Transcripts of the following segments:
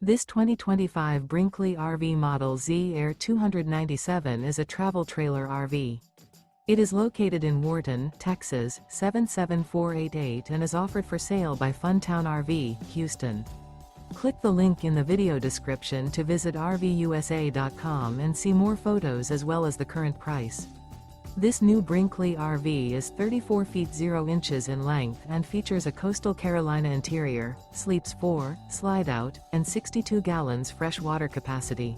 This 2025 Brinkley RV Model Z Air 297 is a travel trailer RV. It is located in Wharton, Texas, 77488 and is offered for sale by Funtown RV, Houston. Click the link in the video description to visit RVUSA.com and see more photos as well as the current price. This new Brinkley RV is 34 feet 0 inches in length and features a coastal Carolina interior, sleeps 4, slide-out, and 62 gallons fresh water capacity.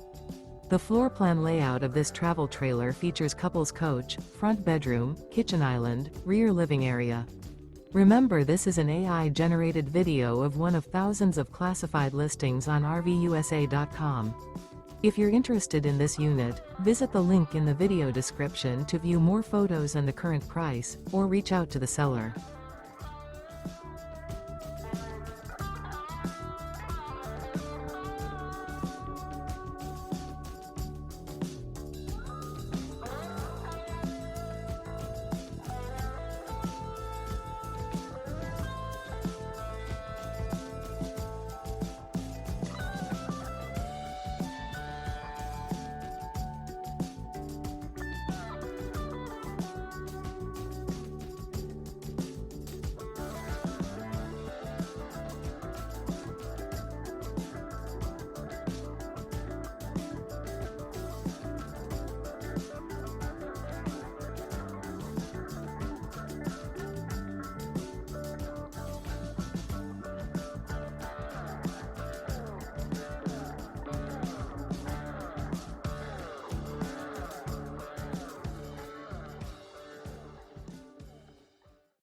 The floor plan layout of this travel trailer features couples coach, front bedroom, kitchen island, rear living area. Remember, this is an AI-generated video of one of thousands of classified listings on RVUSA.com. If you're interested in this unit, visit the link in the video description to view more photos and the current price, or reach out to the seller.